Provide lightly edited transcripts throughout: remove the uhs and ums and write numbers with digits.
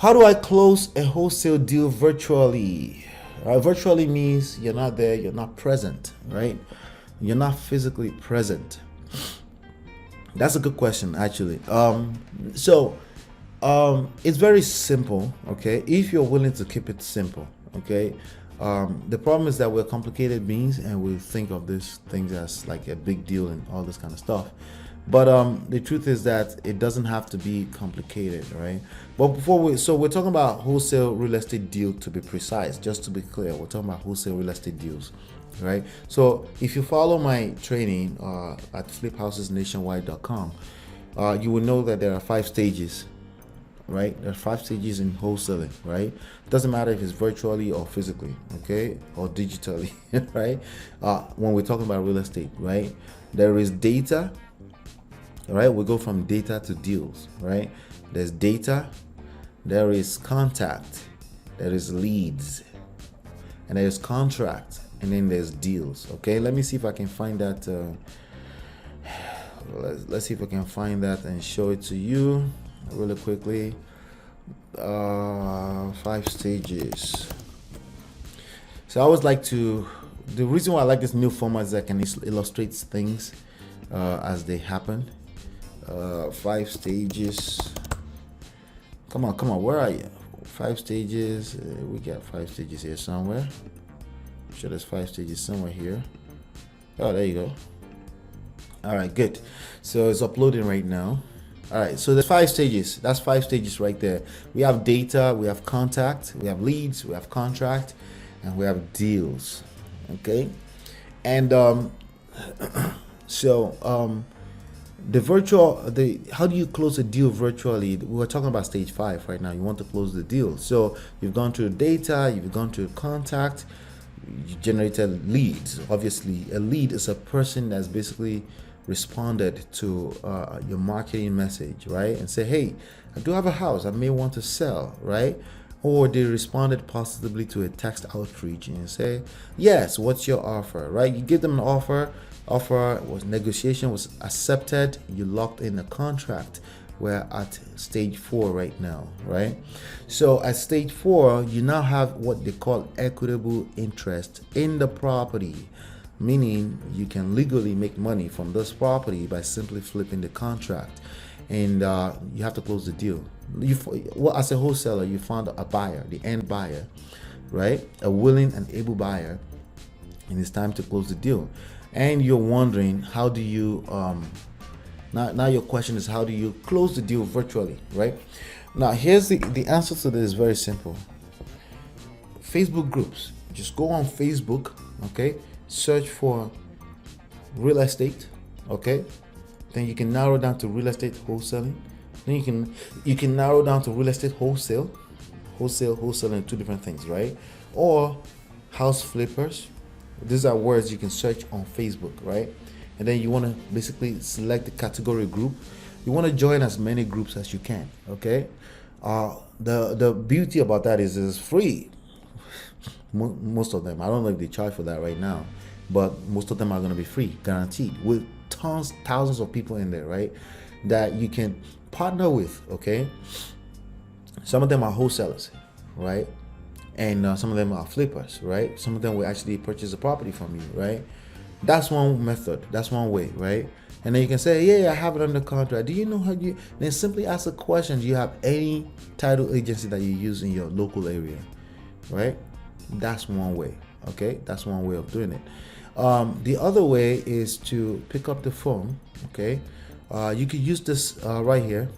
How do I close a wholesale deal virtually? Virtually means you're not there, you're not present, right? You're not physically present. That's a good question, actually. It's very simple, okay? If you're willing to keep it simple, okay? The problem is that we're complicated beings and we think of these things as like a big deal and all this kind of stuff. But the truth is that it doesn't have to be complicated, right? But we're talking about wholesale real estate deal, to be precise, just to be clear. We're talking about wholesale real estate deals, right? So if you follow my training at fliphousesnationwide.com, you will know that there are 5 stages, right? There are 5 stages in wholesaling, right? Doesn't matter if it's virtually or physically, okay, or digitally, right? When we're talking about real estate, right? There is data. All right, we go from data to deals, right? There's data, there is contact, there is leads, and there's contract, and then there's deals. Okay, let me see if I can find that. Let's see if I can find that and show it to you really quickly. 5 stages. So I always like to. The reason why I like this new format is that I can illustrate things as they happen. 5 stages. Come on, where are you? 5 stages. We got 5 stages here somewhere. I'm sure there's 5 stages somewhere here. Oh, there you go. All right, good. So it's uploading right now. All right, so there's 5 stages. That's 5 stages right there. We have data, we have contact, we have leads, we have contract, and we have deals. Okay, and how do you close a deal virtually? We're talking about stage 5 right now. You want to close the deal. So you've gone through data, you've gone through contact, you generated leads. Obviously, a lead is a person that's basically responded to your marketing message, right? And say, hey, I do have a house I may want to sell, right? Or they responded positively to a text outreach and say, yes, what's your offer, right? You give them an offer was negotiation was accepted, you locked in a contract. We're at stage 4 right now, right? So at stage 4, you now have what they call equitable interest in the property, meaning you can legally make money from this property by simply flipping the contract, and you have to close the deal. As a wholesaler, you found a buyer, the end buyer, right? A willing and able buyer, and it's time to close the deal. And you're wondering, how do you now your question is, how do you close the deal virtually, right? Now here's the answer to this is very simple. Facebook groups. Just go on Facebook, okay, search for real estate, okay, then you can narrow down to real estate wholesaling, then you can narrow down to real estate wholesaling, 2 different things, right? Or house flippers. These are words you can search on Facebook, right? And then you want to basically select the category group. You want to join as many groups as you can, okay? The beauty about that is it's free. Most of them. I don't know if they charge for that right now, but most of them are going to be free, guaranteed, with thousands of people in there, right? That you can partner with, okay? Some of them are wholesalers, right? And some of them are flippers, right? Some of them will actually purchase a property from you, right? That's one method. That's one way, right? And then you can say, yeah, I have it under contract. Do you know how you... Then simply ask a question. Do you have any title agency that you use in your local area, right? That's one way, okay? That's one way of doing it. The other way is to pick up the phone, okay? You could use this right here.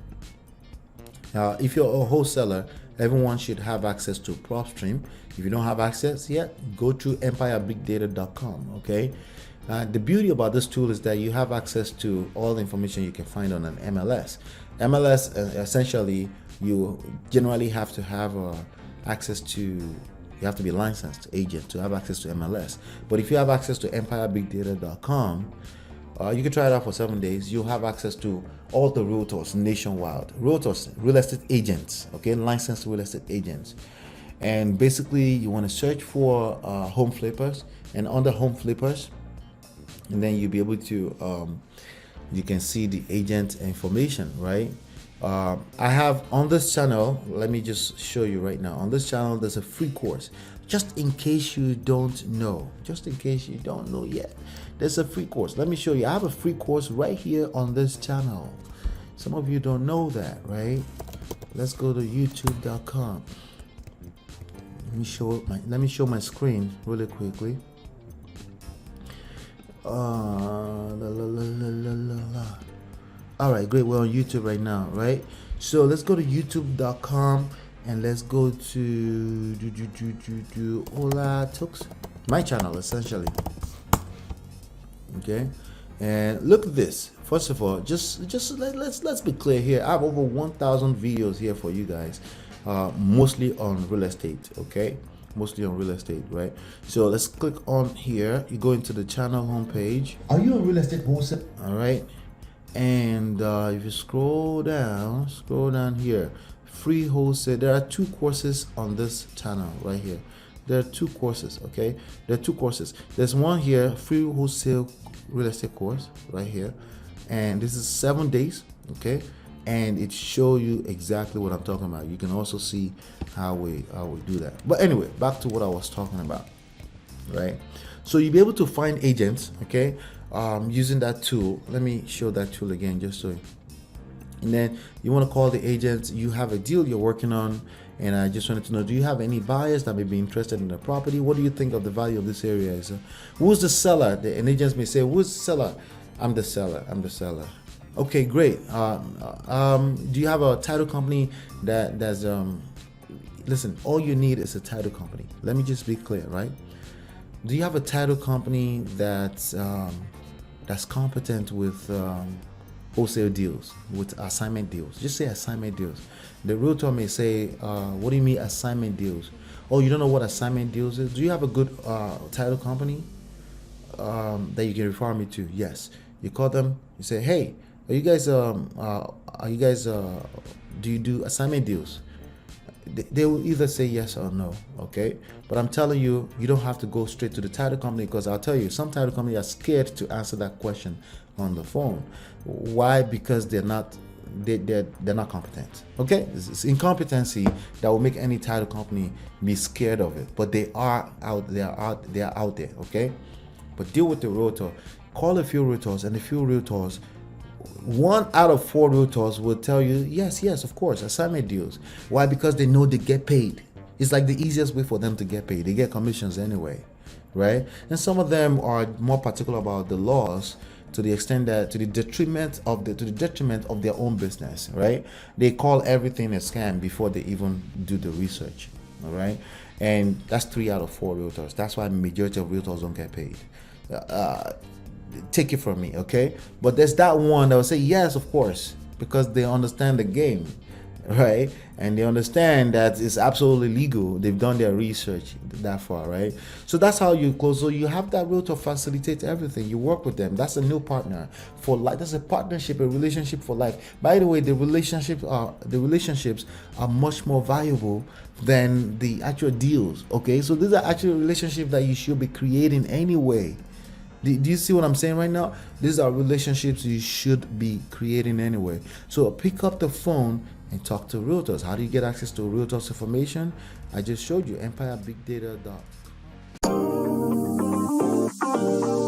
If you're a wholesaler, everyone should have access to PropStream. If you don't have access yet, go to EmpireBigData.com, okay? The beauty about this tool is that you have access to all the information you can find on an MLS. MLS, essentially, you generally have to have access to, you have to be a licensed agent to have access to MLS. But if you have access to EmpireBigData.com, you can try it out for 7 days. You'll have access to all the realtors nationwide. Realtors, real estate agents, okay, licensed real estate agents. And basically, you want to search for home flippers, and under home flippers, and then you'll be able to, you can see the agent information, right? I have on this channel, let me just show you right now. On this channel, there's a free course. Just in case you don't know, yet, there's a free course. Let me show you. I have a free course right here on this channel. Some of you don't know that, right? Let's go to youtube.com. Let me show my screen really quickly. All right, great. We're on YouTube right now, right? So let's go to youtube.com and let's go to Hola Tux, my channel essentially. Okay, and look at this. First of all, let's be clear here. I have over 1,000 videos here for you guys, mostly on real estate. Okay, mostly on real estate, right? So let's click on here. You go into the channel homepage. Are you a real estate wholesale? All right, and if you scroll down here, free wholesale. There are 2 courses on this channel right here. There are 2 courses. Okay, there are 2 courses. There's one here, free wholesale real estate course right here, and this is 7 days. Okay, and it shows you exactly what I'm talking about. You can also see how we do that. But anyway, back to what I was talking about, right? So you'll be able to find agents, okay, using that tool. Let me show that tool again, just so. And then you want to call the agents. You have a deal you're working on, and I just wanted to know, do you have any buyers that may be interested in the property? What do you think of the value of this area? Who's the seller? An agent may say, who's the seller? I'm the seller. Okay, great. Do you have a title company that's listen, all you need is a title company. Let me just be clear, right? Do you have a title company that's competent with wholesale deals, with assignment deals? Just say assignment deals. The realtor may say, what do you mean assignment deals? Oh, you don't know what assignment deals is? Do you have a good title company that you can refer me to? Yes. You call them, you say, hey, do you do assignment deals? They will either say yes or no, okay? But I'm telling you, you don't have to go straight to the title company, because I'll tell you, some title companies are scared to answer that question on the phone. Why? Because they're not competent. Okay, it's incompetency that will make any title company be scared of it. But they are out there. Okay, but deal with the realtor. Call a few realtors, and a few realtors, 1 out of 4 realtors will tell you yes, of course, assignment deals. Why? Because they know they get paid. It's like the easiest way for them to get paid. They get commissions anyway, right? And some of them are more particular about the laws, to the extent that to the detriment of their own business, right? They call everything a scam before they even do the research. All right, and that's 3 out of 4 realtors. That's why majority of realtors don't get paid. Take it from me, okay? But there's that one that will say yes, of course, because they understand the game, right? And they understand that it's absolutely legal. They've done their research that far, right? So that's how you close. So you have that realtor facilitate everything. You work with them. That's a new partner for life. That's a partnership, a relationship for life. By the way, the relationships are much more valuable than the actual deals. Okay, so these are actual relationships that you should be creating anyway. Do you see what I'm saying right now? These are relationships you should be creating anyway. So pick up the phone and talk to realtors. How do you get access to realtors information? I just showed you, EmpireBigData.com.